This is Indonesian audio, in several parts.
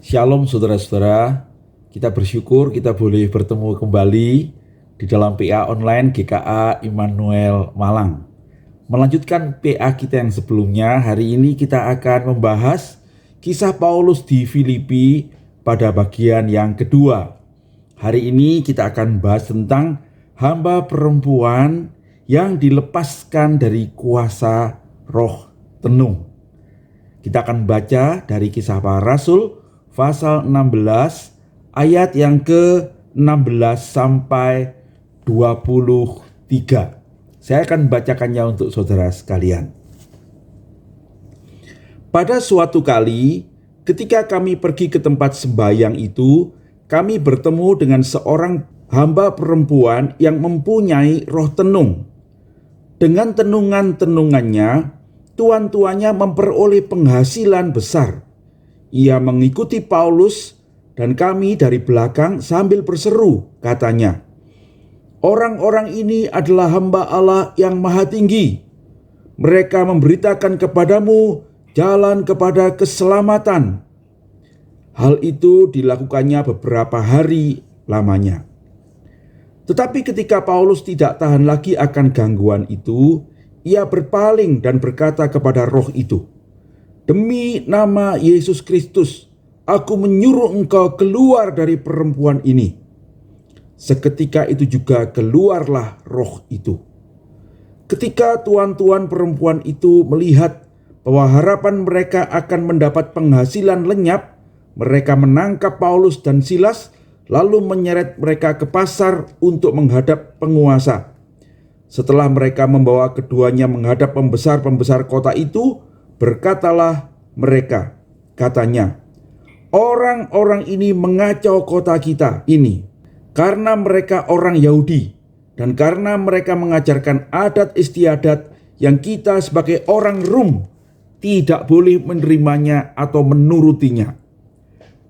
Shalom saudara-saudara, kita bersyukur kita boleh bertemu kembali di dalam PA online GKA Immanuel Malang. Melanjutkan PA kita yang sebelumnya, hari ini kita akan membahas kisah Paulus di Filipi pada bagian yang kedua. Hari ini kita akan bahas tentang hamba perempuan yang dilepaskan dari kuasa roh tenung. Kita akan baca dari Kisah Para Rasul pasal 16 ayat yang ke-16 sampai 23. Saya akan bacakannya untuk saudara sekalian. Pada suatu kali, ketika kami pergi ke tempat sembahyang itu, kami bertemu dengan seorang hamba perempuan yang mempunyai roh tenung. Dengan tenungan-tenungannya, tuan-tuannya memperoleh penghasilan besar. Ia mengikuti Paulus dan kami dari belakang sambil berseru, katanya, "Orang-orang ini adalah hamba Allah yang Maha Tinggi. Mereka memberitakan kepadamu jalan kepada keselamatan." Hal itu dilakukannya beberapa hari lamanya. Tetapi ketika Paulus tidak tahan lagi akan gangguan itu, ia berpaling dan berkata kepada roh itu, "Demi nama Yesus Kristus, aku menyuruh engkau keluar dari perempuan ini." Seketika itu juga keluarlah roh itu. Ketika tuan-tuan perempuan itu melihat bahwa harapan mereka akan mendapat penghasilan lenyap, mereka menangkap Paulus dan Silas, lalu menyeret mereka ke pasar untuk menghadap penguasa. Setelah mereka membawa keduanya menghadap pembesar-pembesar kota itu, berkatalah mereka, katanya, "Orang-orang ini mengacau kota kita ini karena mereka orang Yahudi dan karena mereka mengajarkan adat istiadat yang kita sebagai orang Rom tidak boleh menerimanya atau menurutinya."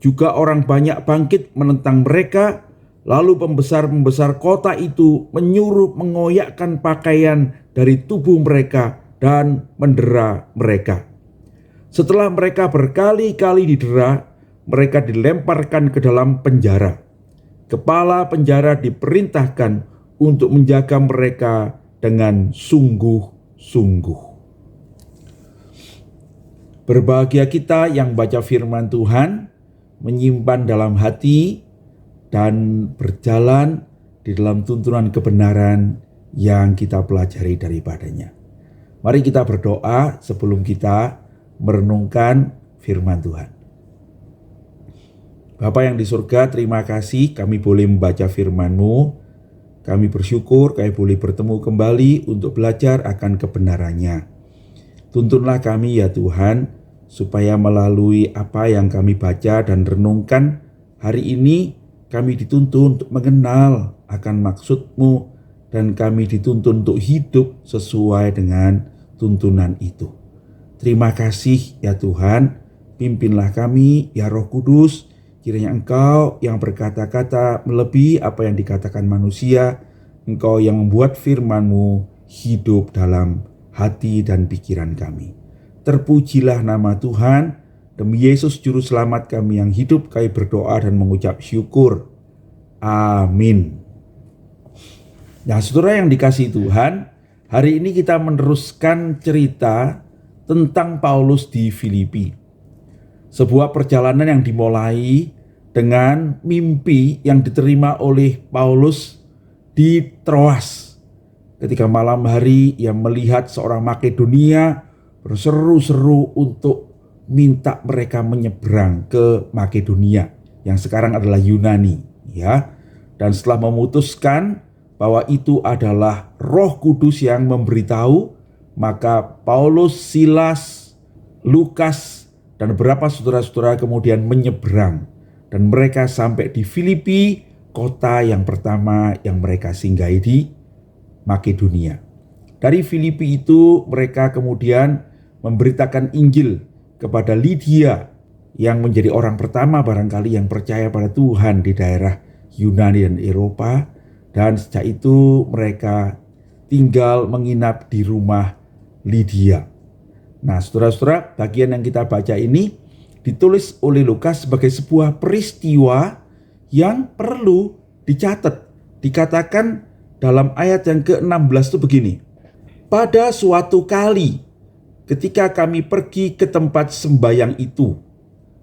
Juga orang banyak bangkit menentang mereka, lalu pembesar-pembesar kota itu menyuruh mengoyakkan pakaian dari tubuh mereka dan mendera mereka. Setelah mereka berkali-kali didera, mereka dilemparkan ke dalam penjara. Kepala penjara diperintahkan untuk menjaga mereka dengan sungguh-sungguh. Berbahagia kita yang baca firman Tuhan, menyimpan dalam hati, dan berjalan di dalam tuntunan kebenaran yang kita pelajari daripadanya. Mari kita berdoa sebelum kita merenungkan firman Tuhan. Bapa yang di surga, terima kasih kami boleh membaca firman-Mu. Kami bersyukur kami boleh bertemu kembali untuk belajar akan kebenarannya. Tuntunlah kami ya Tuhan, supaya melalui apa yang kami baca dan renungkan hari ini, kami dituntun untuk mengenal akan maksud-Mu, dan kami dituntun untuk hidup sesuai dengan tuntunan itu. Terima kasih ya Tuhan, pimpinlah kami ya Roh Kudus, kiranya Engkau yang berkata-kata melebihi apa yang dikatakan manusia, Engkau yang membuat firman-Mu hidup dalam hati dan pikiran kami. Terpujilah nama Tuhan. Demi Yesus Juru Selamat kami yang hidup, kami berdoa dan mengucap syukur. Amin. Nah, saudara yang dikasihi Tuhan, hari ini kita meneruskan cerita tentang Paulus di Filipi. Sebuah perjalanan yang dimulai dengan mimpi yang diterima oleh Paulus di Troas. Ketika malam hari ia melihat seorang Makedonia berseru-seru untuk minta mereka menyeberang ke Makedonia yang sekarang adalah Yunani, ya. Dan setelah memutuskan bahwa itu adalah Roh Kudus yang memberitahu, maka Paulus, Silas, Lukas, dan beberapa saudara-saudara kemudian menyeberang, dan mereka sampai di Filipi, kota yang pertama yang mereka singgahi di Makedonia. Dari Filipi itu mereka kemudian memberitakan Injil kepada Lydia yang menjadi orang pertama barangkali yang percaya pada Tuhan di daerah Yunani dan Eropa, dan sejak itu mereka tinggal menginap di rumah Lydia. Nah, saudara-saudara, bagian yang kita baca ini ditulis oleh Lukas sebagai sebuah peristiwa yang perlu dicatat. Dikatakan dalam ayat yang ke-16 itu begini. Pada suatu kali ketika kami pergi ke tempat sembayang itu,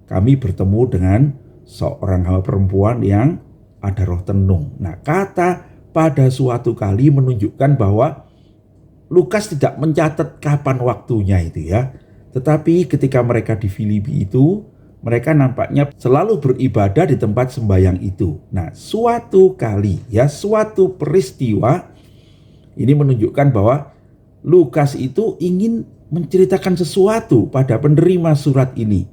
kami bertemu dengan seorang hamba perempuan yang ada roh tenung. Nah, kata pada suatu kali menunjukkan bahwa Lukas tidak mencatat kapan waktunya itu ya. Tetapi ketika mereka di Filipi itu, mereka nampaknya selalu beribadah di tempat sembahyang itu. Nah, suatu kali ya, suatu peristiwa ini menunjukkan bahwa Lukas itu ingin menceritakan sesuatu pada penerima surat ini.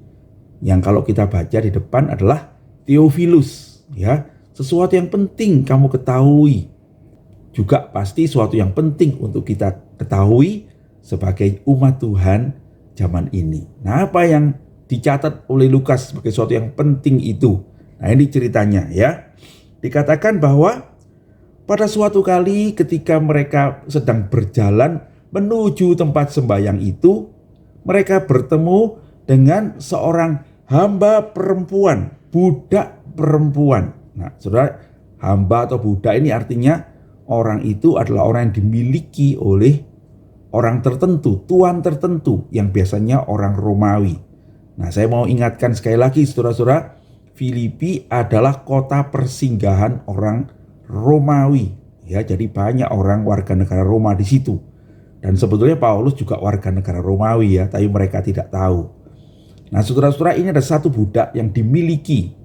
Yang kalau kita baca di depan adalah Theophilus ya, sesuatu yang penting kamu ketahui. Juga pasti sesuatu yang penting untuk kita ketahui sebagai umat Tuhan zaman ini. Nah, apa yang dicatat oleh Lukas sebagai sesuatu yang penting itu? Nah, ini ceritanya ya. Dikatakan bahwa pada suatu kali ketika mereka sedang berjalan menuju tempat sembahyang itu, mereka bertemu dengan seorang hamba perempuan, budak perempuan. Nah, saudara, hamba atau budak ini artinya orang itu adalah orang yang dimiliki oleh orang tertentu, tuan tertentu yang biasanya orang Romawi. Nah, saya mau ingatkan sekali lagi saudara-saudara, Filipi adalah kota persinggahan orang Romawi. Ya, jadi banyak orang warga negara Roma di situ. Dan sebetulnya Paulus juga warga negara Romawi ya, tapi mereka tidak tahu. Nah, saudara-saudara, ini ada satu budak yang dimiliki.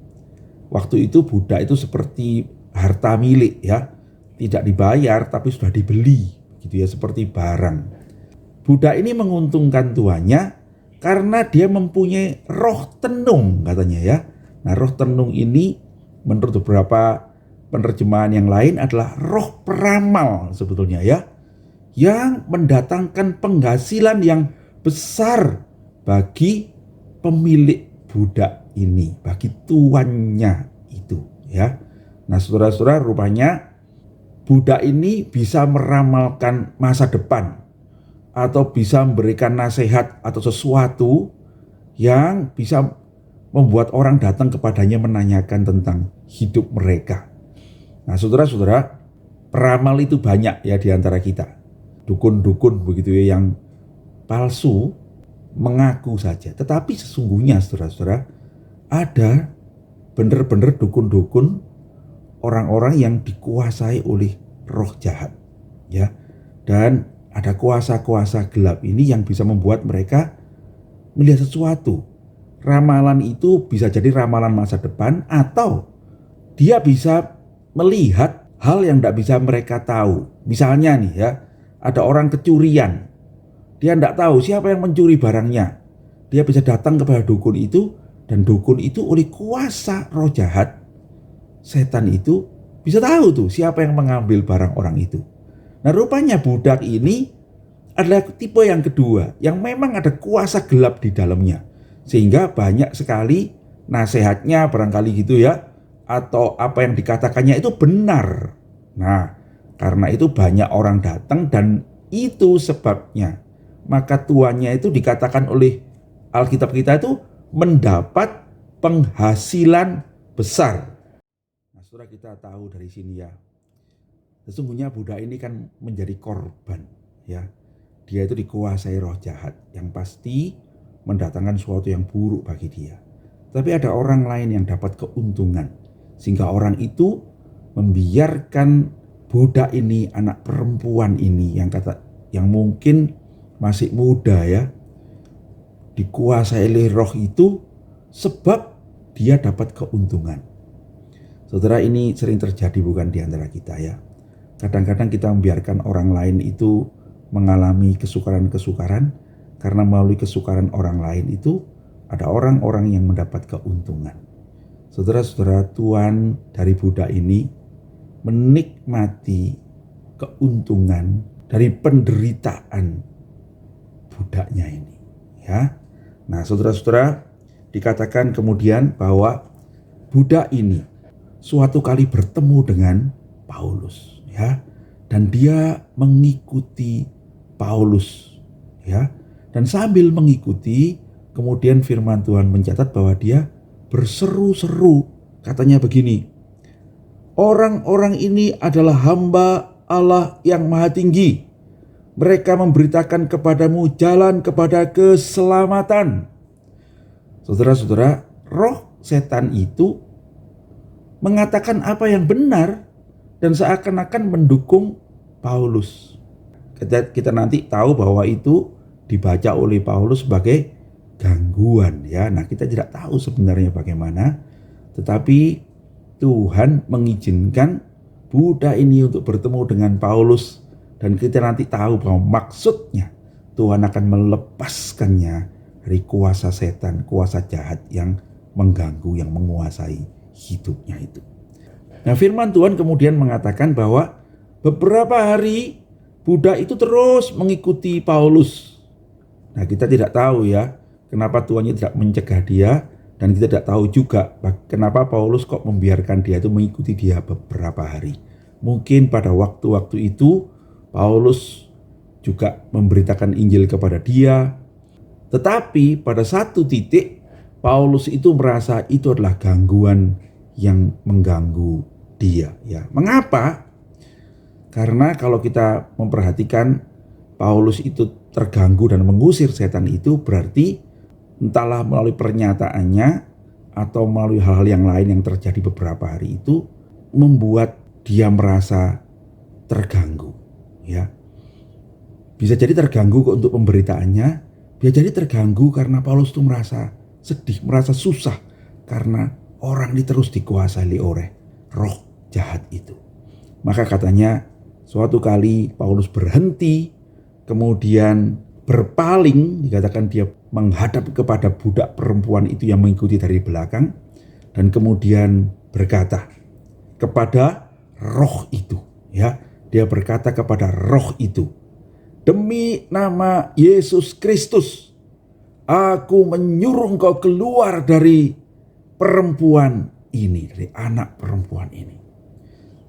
Waktu itu budak itu seperti harta milik ya. Tidak dibayar tapi sudah dibeli gitu ya, seperti barang. Budak ini menguntungkan tuannya karena dia mempunyai roh tenung katanya ya. Nah, roh tenung ini menurut beberapa penerjemahan yang lain adalah roh peramal sebetulnya ya, yang mendatangkan penghasilan yang besar bagi pemilik budak ini, bagi tuannya itu ya. Nah, saudara-saudara, rupanya budak ini bisa meramalkan masa depan atau bisa memberikan nasihat atau sesuatu yang bisa membuat orang datang kepadanya menanyakan tentang hidup mereka. Nah, saudara-saudara, peramal itu banyak ya di antara kita. Dukun-dukun begitu ya yang palsu mengaku saja. Tetapi sesungguhnya saudara-saudara, ada benar-benar dukun-dukun, orang-orang yang dikuasai oleh roh jahat ya, dan ada kuasa-kuasa gelap ini yang bisa membuat mereka melihat sesuatu. Ramalan itu bisa jadi ramalan masa depan, atau dia bisa melihat hal yang tidak bisa mereka tahu. Misalnya nih ya, ada orang kecurian, dia tidak tahu siapa yang mencuri barangnya. Dia bisa datang kepada dukun itu, dan dukun itu oleh kuasa roh jahat, setan itu bisa tahu tuh siapa yang mengambil barang orang itu. Nah, rupanya budak ini adalah tipe yang kedua, yang memang ada kuasa gelap di dalamnya, sehingga banyak sekali nasihatnya barangkali gitu ya, atau apa yang dikatakannya itu benar. Nah, karena itu banyak orang datang, dan itu sebabnya maka tuannya itu dikatakan oleh Alkitab kita itu mendapat penghasilan besar. Saudara, kita tahu dari sini ya, sesungguhnya budak ini kan menjadi korban ya. Dia itu dikuasai roh jahat yang pasti mendatangkan sesuatu yang buruk bagi dia. Tapi ada orang lain yang dapat keuntungan, sehingga orang itu membiarkan budak ini, anak perempuan ini yang mungkin masih muda ya, dikuasai oleh roh itu sebab dia dapat keuntungan. Saudara, ini sering terjadi bukan di antara kita ya. Kadang-kadang kita membiarkan orang lain itu mengalami kesukaran-kesukaran, karena melalui kesukaran orang lain itu ada orang-orang yang mendapat keuntungan. Saudara-saudara, tuan dari budak ini menikmati keuntungan dari penderitaan budaknya ini ya. Nah, saudara-saudara, dikatakan kemudian bahwa budak ini suatu kali bertemu dengan Paulus ya, dan dia mengikuti Paulus ya, dan sambil mengikuti kemudian firman Tuhan mencatat bahwa dia berseru-seru. Katanya begini, orang-orang ini adalah hamba Allah yang maha tinggi. Mereka memberitakan kepadamu jalan kepada keselamatan. Saudara-saudara, roh setan itu mengatakan apa yang benar dan seakan-akan mendukung Paulus. Kita nanti tahu bahwa itu dibaca oleh Paulus sebagai gangguan ya. Nah, kita tidak tahu sebenarnya bagaimana, tetapi Tuhan mengizinkan Buddha ini untuk bertemu dengan Paulus, dan kita nanti tahu bahwa maksudnya Tuhan akan melepaskannya dari kuasa setan, kuasa jahat yang mengganggu, yang menguasai hidupnya itu. Nah, firman Tuhan kemudian mengatakan bahwa beberapa hari Buddha itu terus mengikuti Paulus. Nah, kita tidak tahu ya kenapa Tuhan tidak mencegah dia, dan kita tidak tahu juga kenapa Paulus kok membiarkan dia itu mengikuti dia beberapa hari. Mungkin pada waktu-waktu itu Paulus juga memberitakan Injil kepada dia. Tetapi pada satu titik Paulus itu merasa itu adalah gangguan yang mengganggu dia ya. Mengapa? Karena kalau kita memperhatikan Paulus itu terganggu dan mengusir setan itu, berarti entahlah melalui pernyataannya atau melalui hal-hal yang lain yang terjadi beberapa hari itu membuat dia merasa terganggu ya. Bisa jadi terganggu untuk pemberitaannya, bisa jadi terganggu karena Paulus itu merasa sedih, merasa susah karena orang ini terus dikuasai oleh roh jahat itu. Maka katanya suatu kali Paulus berhenti, kemudian berpaling, dikatakan dia menghadap kepada budak perempuan itu yang mengikuti dari belakang, dan kemudian berkata kepada roh itu ya, dia berkata kepada roh itu, demi nama Yesus Kristus, aku menyuruh engkau keluar dari perempuan ini, dari anak perempuan ini.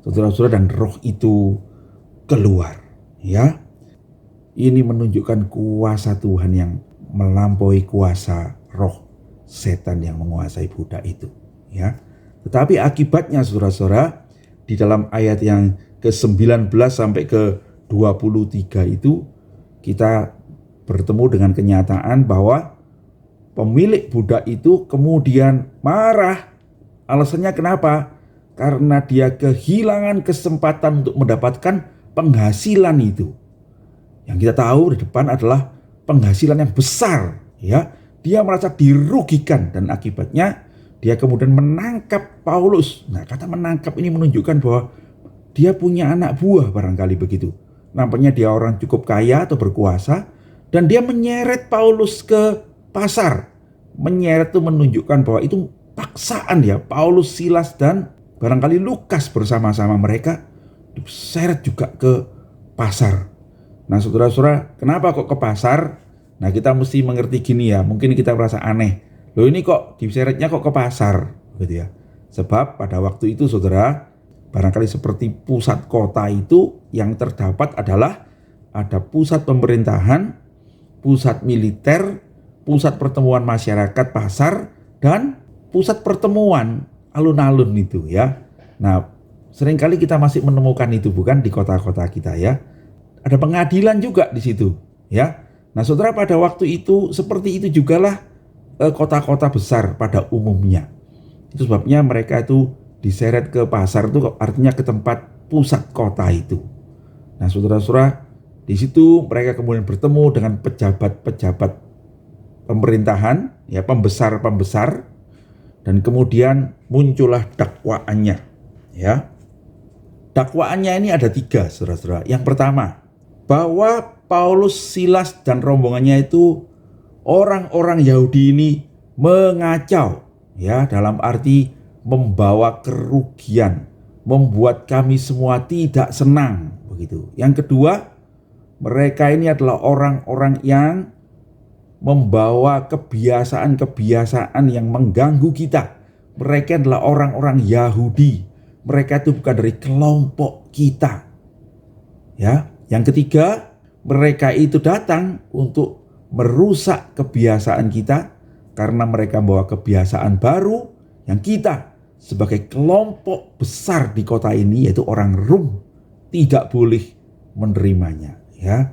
Saudara-saudara, dan roh itu keluar ya. Ini menunjukkan kuasa Tuhan yang melampaui kuasa roh setan yang menguasai Buddha itu ya. Tetapi akibatnya saudara-saudara, di dalam ayat yang ke-19 sampai ke-23 itu kita bertemu dengan kenyataan bahwa pemilik Buddha itu kemudian marah. Alasannya kenapa? Karena dia kehilangan kesempatan untuk mendapatkan penghasilan itu. Yang kita tahu di depan adalah penghasilan yang besar ya. Dia merasa dirugikan dan akibatnya dia kemudian menangkap Paulus. Nah, kata menangkap ini menunjukkan bahwa dia punya anak buah barangkali begitu. Nampaknya dia orang cukup kaya atau berkuasa, dan dia menyeret Paulus ke pasar. Menyeret itu menunjukkan bahwa itu paksaan ya. Paulus, Silas, dan barangkali Lukas bersama-sama mereka diseret juga ke pasar. Nah, saudara-saudara, kenapa kok ke pasar? Nah, kita mesti mengerti gini ya. Mungkin kita merasa aneh. Loh, ini kok diseretnya kok ke pasar gitu ya. Sebab pada waktu itu saudara, barangkali seperti pusat kota itu yang terdapat adalah ada pusat pemerintahan, pusat militer, pusat pertemuan masyarakat, pasar, dan pusat pertemuan alun-alun itu ya. Nah, seringkali kita masih menemukan itu bukan di kota-kota kita ya. Ada pengadilan juga di situ ya. Nah, saudara, pada waktu itu seperti itu jugalah kota-kota besar pada umumnya. Itu sebabnya mereka itu diseret ke pasar, itu artinya ke tempat pusat kota itu. Nah, saudara-saudara, di situ mereka kemudian bertemu dengan pejabat-pejabat pemerintahan, ya, pembesar-pembesar, dan kemudian muncullah dakwaannya, ya. Dakwaannya ini ada 3, saudara-saudara. Yang pertama, bahwa Paulus, Silas, dan rombongannya itu orang-orang Yahudi ini mengacau, ya, dalam arti membawa kerugian, membuat kami semua tidak senang, begitu. Yang kedua, mereka ini adalah orang-orang yang membawa kebiasaan-kebiasaan yang mengganggu kita. Mereka adalah orang-orang Yahudi. Mereka itu bukan dari kelompok kita. Ya, yang ketiga, mereka itu datang untuk merusak kebiasaan kita, karena mereka membawa kebiasaan baru yang kita sebagai kelompok besar di kota ini, yaitu orang Rum, tidak boleh menerimanya. Ya,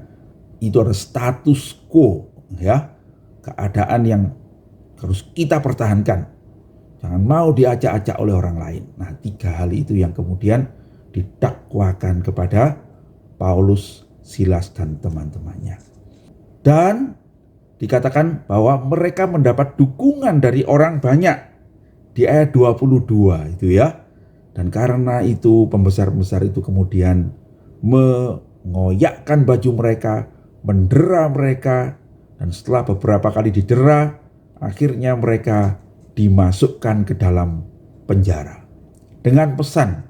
itu ada status quo, ya, keadaan yang harus kita pertahankan. Jangan mau diacak-acak oleh orang lain. Nah, 3 hal itu yang kemudian didakwakan kepada Paulus, Silas, dan teman-temannya. Dan dikatakan bahwa mereka mendapat dukungan dari orang banyak di ayat 22 itu ya. Dan karena itu pembesar-pembesar itu kemudian mengoyakkan baju mereka, mendera mereka, dan setelah beberapa kali didera, akhirnya mereka dimasukkan ke dalam penjara dengan pesan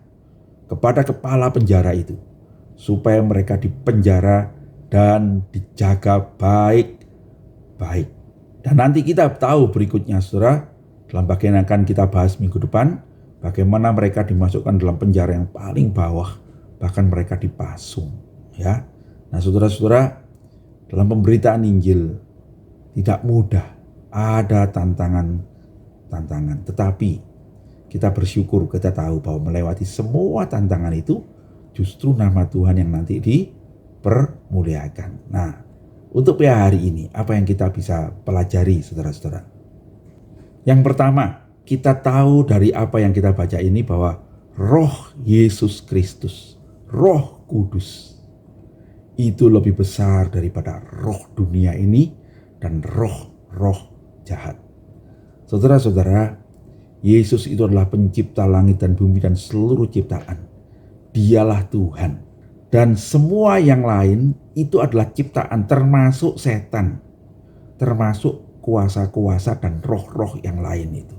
kepada kepala penjara itu supaya mereka dipenjara dan dijaga baik-baik. Dan nanti kita tahu berikutnya, saudara, dalam bagian yang akan kita bahas minggu depan, bagaimana mereka dimasukkan dalam penjara yang paling bawah, bahkan mereka dipasung, ya. Nah, saudara-saudara, dalam pemberitaan Injil tidak mudah, ada tantangan, tetapi kita bersyukur, kita tahu bahwa melewati semua tantangan itu justru nama Tuhan yang nanti dipermuliakan. Nah, untuk hari ini apa yang kita bisa pelajari, saudara-saudara? Yang pertama, kita tahu dari apa yang kita baca ini bahwa Roh Yesus Kristus, Roh Kudus, itu lebih besar daripada roh dunia ini dan roh-roh jahat. Saudara-saudara, Yesus itu adalah pencipta langit dan bumi dan seluruh ciptaan. Dialah Tuhan. Dan semua yang lain itu adalah ciptaan, termasuk setan, termasuk kuasa-kuasa dan roh-roh yang lain itu.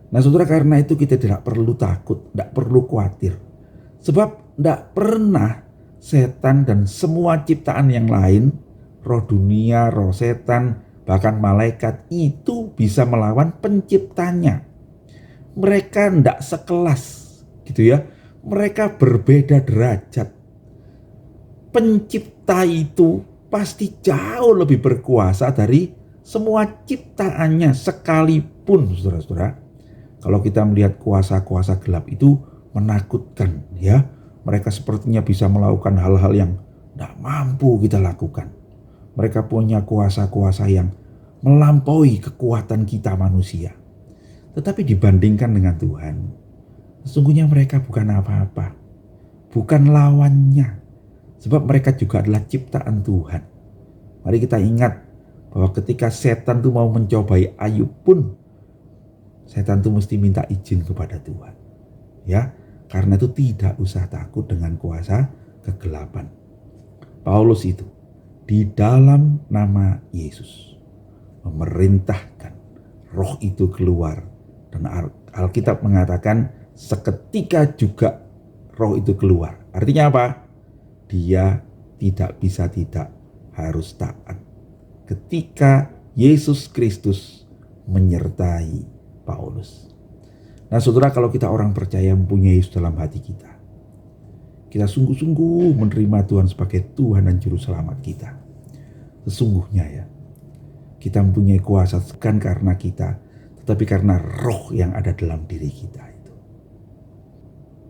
Nah, saudara, karena itu kita tidak perlu takut, tidak perlu khawatir. Sebab tidak pernah setan dan semua ciptaan yang lain, roh dunia, roh setan, bahkan malaikat itu bisa melawan penciptanya. Mereka tidak sekelas, gitu ya. Mereka berbeda derajat. Pencipta itu pasti jauh lebih berkuasa dari semua ciptaannya sekalipun, saudara-saudara. Kalau kita melihat kuasa-kuasa gelap itu menakutkan, ya. Mereka sepertinya bisa melakukan hal-hal yang tidak mampu kita lakukan. Mereka punya kuasa-kuasa yang melampaui kekuatan kita manusia. Tetapi dibandingkan dengan Tuhan, sesungguhnya mereka bukan apa-apa, bukan lawannya. Sebab mereka juga adalah ciptaan Tuhan. Mari kita ingat bahwa ketika setan itu mau mencobai Ayub pun, setan itu mesti minta izin kepada Tuhan. Ya, karena itu tidak usah takut dengan kuasa kegelapan. Paulus itu di dalam nama Yesus memerintahkan roh itu keluar, dan Alkitab mengatakan seketika juga roh itu keluar. Artinya apa? Dia tidak bisa tidak, harus taat ketika Yesus Kristus menyertai Paulus. Nah, saudara, kalau kita orang percaya mempunyai Yesus dalam hati kita, kita sungguh-sungguh menerima Tuhan sebagai Tuhan dan Juru Selamat kita. Sesungguhnya ya, kita mempunyai kuasa bukan karena kita, tetapi karena roh yang ada dalam diri kita itu.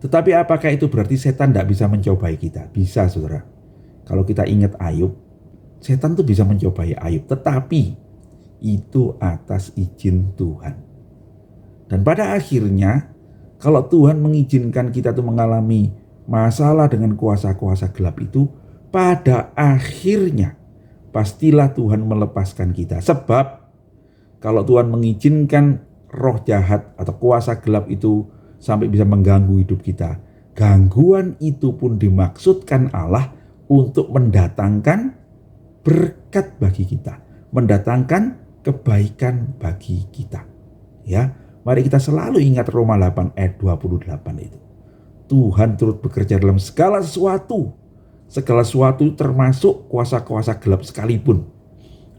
Tetapi apakah itu berarti setan tidak bisa mencobai kita? Bisa, saudara. Kalau kita ingat Ayub, setan itu bisa mencobai Ayub, tetapi itu atas izin Tuhan. Dan pada akhirnya, kalau Tuhan mengizinkan kita tuh mengalami masalah dengan kuasa-kuasa gelap itu, pada akhirnya pastilah Tuhan melepaskan kita. Sebab kalau Tuhan mengizinkan roh jahat atau kuasa gelap itu sampai bisa mengganggu hidup kita, gangguan itu pun dimaksudkan Allah untuk mendatangkan berkat bagi kita, mendatangkan kebaikan bagi kita. Ya, mari kita selalu ingat Roma 8 ayat 28 itu. Tuhan turut bekerja dalam segala sesuatu termasuk kuasa-kuasa gelap sekalipun,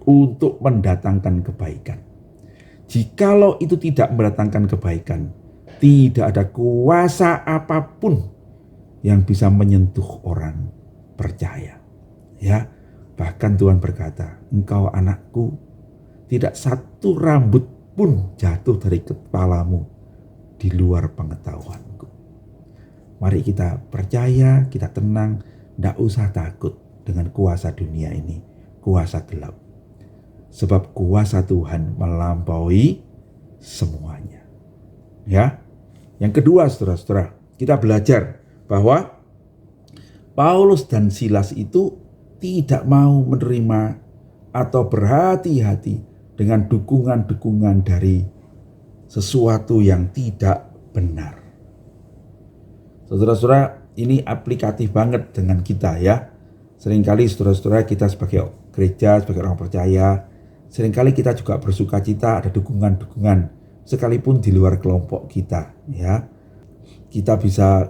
untuk mendatangkan kebaikan. Jikalau itu tidak mendatangkan kebaikan, tidak ada kuasa apapun yang bisa menyentuh orang percaya. Ya, bahkan Tuhan berkata, engkau anakku, tidak satu rambut pun jatuh dari kepalamu di luar pengetahuanku. Mari kita percaya, kita tenang, tidak usah takut dengan kuasa dunia ini, kuasa gelap. Sebab kuasa Tuhan melampaui semuanya. Ya. Yang kedua, saudara-saudara, kita belajar bahwa Paulus dan Silas itu tidak mau menerima atau berhati-hati dengan dukungan-dukungan dari sesuatu yang tidak benar. Saudara-saudara, ini aplikatif banget dengan kita ya. Seringkali saudara-saudara kita sebagai gereja, sebagai orang percaya, seringkali kita juga bersuka cita ada dukungan-dukungan sekalipun di luar kelompok kita ya. Kita bisa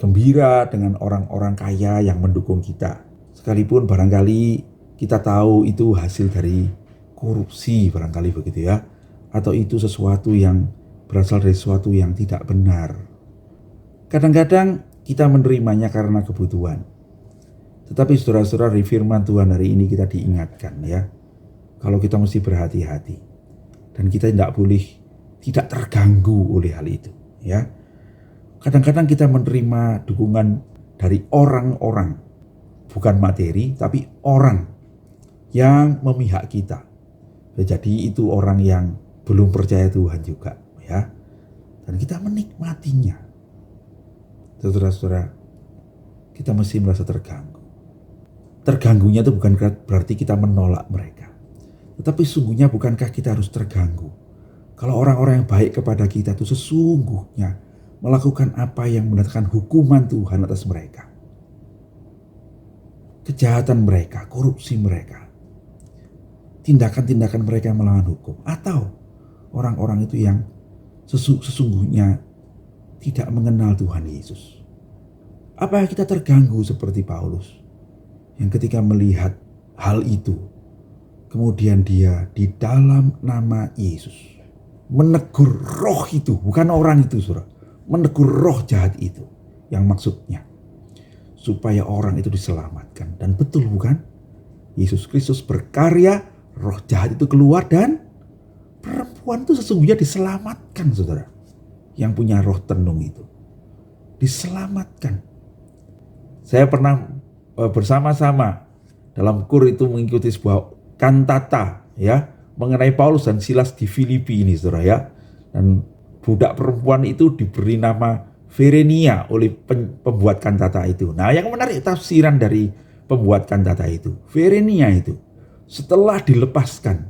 gembira dengan orang-orang kaya yang mendukung kita. Sekalipun barangkali kita tahu itu hasil dari korupsi barangkali begitu ya. Atau itu sesuatu yang berasal dari sesuatu yang tidak benar. Kadang-kadang kita menerimanya karena kebutuhan. Tetapi saudara-saudara, di firman Tuhan hari ini kita diingatkan ya. Kalau kita mesti berhati-hati. Dan kita tidak terganggu oleh hal itu ya. Kadang-kadang kita menerima dukungan dari orang-orang, bukan materi, tapi orang yang memihak kita. Jadi itu orang yang belum percaya Tuhan juga, ya. Dan kita menikmatinya. Saudara-saudara, kita mesti merasa terganggu. Terganggunya itu bukan berarti kita menolak mereka. Tetapi sungguhnya bukankah kita harus terganggu kalau orang-orang yang baik kepada kita itu sesungguhnya melakukan apa yang mendatangkan hukuman Tuhan atas mereka. Kejahatan mereka, korupsi mereka, tindakan-tindakan mereka yang melawan hukum. Atau orang-orang itu yang sesungguhnya tidak mengenal Tuhan Yesus. Apakah kita terganggu seperti Paulus yang ketika melihat hal itu, kemudian dia di dalam nama Yesus menegur roh itu, bukan orang itu, saudara. Menegur roh jahat itu, yang maksudnya supaya orang itu diselamatkan. Dan betul bukan? Yesus Kristus berkarya, roh jahat itu keluar dan perempuan itu sesungguhnya diselamatkan, saudara. Yang punya roh tenung itu diselamatkan. Saya pernah bersama-sama dalam kur itu mengikuti sebuah kantata ya mengenai Paulus dan Silas di Filipi ini, saudara ya. Dan budak perempuan itu diberi nama Verenia oleh pembuat kantata itu. Nah, yang menarik tafsiran dari pembuat kantata itu, Verenia itu setelah dilepaskan,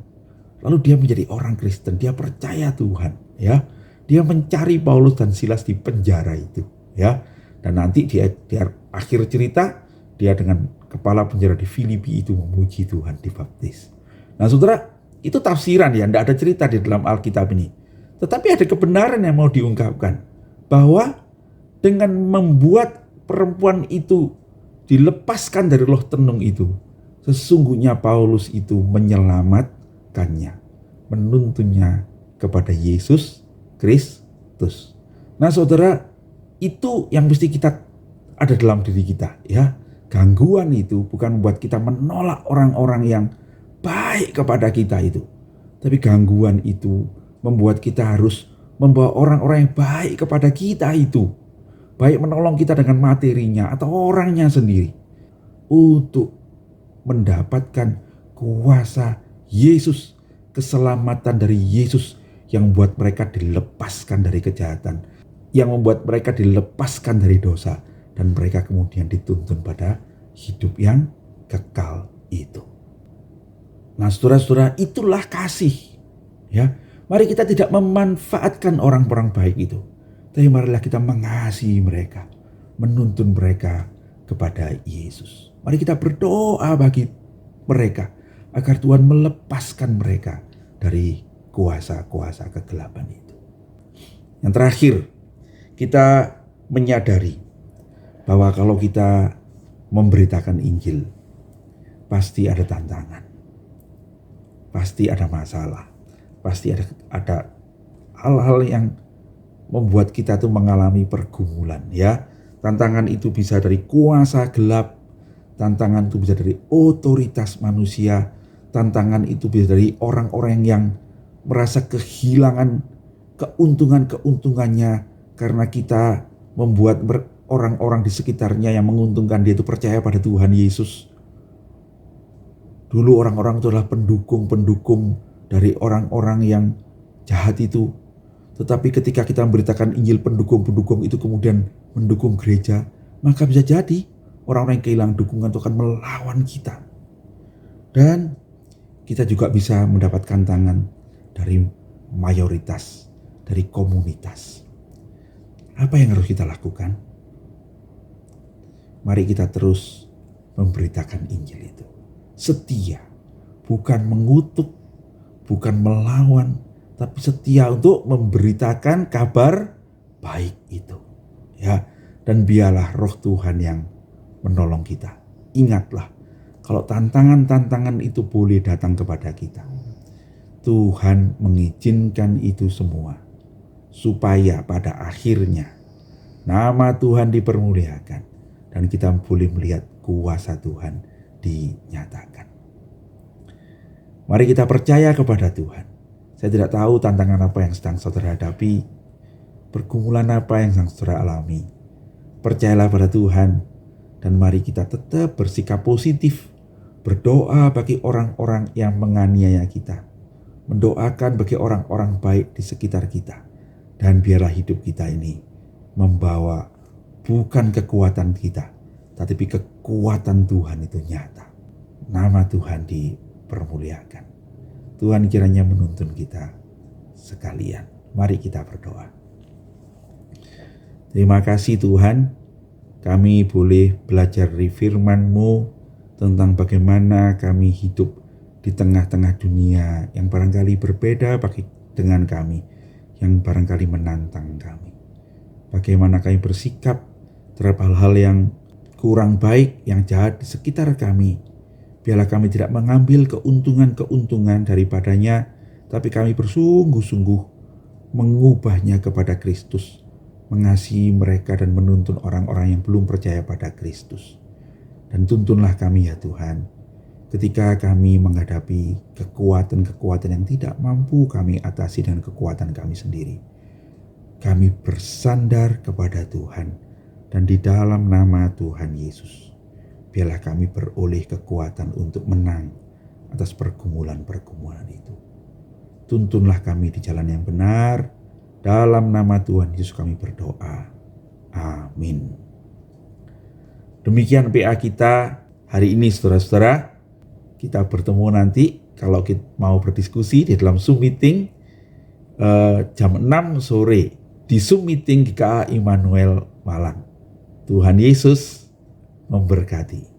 lalu dia menjadi orang Kristen, dia percaya Tuhan, ya. Dia mencari Paulus dan Silas di penjara itu, ya. Dan nanti di akhir cerita, dia dengan kepala penjara di Filipi itu memuji Tuhan, dibaptis. Nah, saudara, itu tafsiran ya, tidak ada cerita di dalam Alkitab ini. Tetapi ada kebenaran yang mau diungkapkan, bahwa dengan membuat perempuan itu dilepaskan dari roh tenung itu, sesungguhnya Paulus itu menyelamatkannya, menuntunnya kepada Yesus Kristus. Nah, saudara, itu yang mesti kita ada dalam diri kita, ya. Gangguan itu bukan membuat kita menolak orang-orang yang baik kepada kita itu, tapi gangguan itu membuat kita harus membawa orang-orang yang baik kepada kita itu, baik menolong kita dengan materinya atau orangnya sendiri, untuk mendapatkan kuasa Yesus, keselamatan dari Yesus yang membuat mereka dilepaskan dari kejahatan, yang membuat mereka dilepaskan dari dosa, dan mereka kemudian dituntun pada hidup yang kekal itu. Nah, saudara-saudara, itulah kasih, ya. Mari kita tidak memanfaatkan orang-orang baik itu, tapi marilah kita mengasihi mereka, menuntun mereka kepada Yesus. Mari kita berdoa bagi mereka agar Tuhan melepaskan mereka dari kuasa-kuasa kegelapan itu. Yang terakhir, kita menyadari bahwa kalau kita memberitakan Injil, pasti ada tantangan, pasti ada masalah. Pasti ada hal-hal yang membuat kita tuh mengalami pergumulan, ya. Tantangan itu bisa dari kuasa gelap, tantangan itu bisa dari otoritas manusia, Tantangan itu bisa dari orang-orang yang merasa kehilangan keuntungannya karena kita membuat orang-orang di sekitarnya yang menguntungkan dia itu percaya pada Tuhan Yesus. Dulu orang-orang itu adalah pendukung-pendukung dari orang-orang yang jahat itu. Tetapi ketika kita memberitakan Injil, pendukung-pendukung itu kemudian mendukung gereja, maka bisa jadi orang-orang yang kehilangan dukungan itu akan melawan kita. Dan kita juga bisa mendapatkan tantangan dari mayoritas, dari komunitas. Apa yang harus kita lakukan? Mari kita terus memberitakan Injil itu. Setia, bukan mengutuk, bukan melawan, tapi setia untuk memberitakan kabar baik itu. Ya, dan biarlah Roh Tuhan yang menolong kita. Ingatlah, kalau tantangan-tantangan itu boleh datang kepada kita, Tuhan mengizinkan itu semua supaya pada akhirnya nama Tuhan dipermuliakan dan kita boleh melihat kuasa Tuhan dinyatakan. Mari kita percaya kepada Tuhan. Saya tidak tahu tantangan apa yang sedang saudara hadapi, pergumulan apa yang sedang saudara alami. Percayalah pada Tuhan dan mari kita tetap bersikap positif, berdoa bagi orang-orang yang menganiaya kita, mendoakan bagi orang-orang baik di sekitar kita, dan biarlah hidup kita ini membawa bukan kekuatan kita, tetapi kekuatan Tuhan itu nyata. Nama Tuhan dipermuliakan. Tuhan kiranya menuntun kita sekalian. Mari kita berdoa. Terima kasih Tuhan, kami boleh belajar dari firman-Mu tentang bagaimana kami hidup di tengah-tengah dunia yang barangkali berbeda dengan kami, yang barangkali menantang kami. Bagaimana kami bersikap terhadap hal-hal yang kurang baik, yang jahat di sekitar kami. Biarlah kami tidak mengambil keuntungan-keuntungan daripadanya, tapi kami bersungguh-sungguh mengubahnya kepada Kristus, mengasihi mereka dan menuntun orang-orang yang belum percaya pada Kristus. Dan tuntunlah kami ya Tuhan, ketika kami menghadapi kekuatan-kekuatan yang tidak mampu kami atasi dengan kekuatan kami sendiri. Kami bersandar kepada Tuhan dan di dalam nama Tuhan Yesus. Biarlah kami beroleh kekuatan untuk menang atas pergumulan-pergumulan itu. Tuntunlah kami di jalan yang benar. Dalam nama Tuhan Yesus kami berdoa. Amin. Demikian PA kita hari ini saudara-saudara. Kita bertemu nanti kalau kita mau berdiskusi di dalam Zoom meeting jam 6 sore di Zoom meeting GKA Immanuel Malang. Tuhan Yesus memberkati.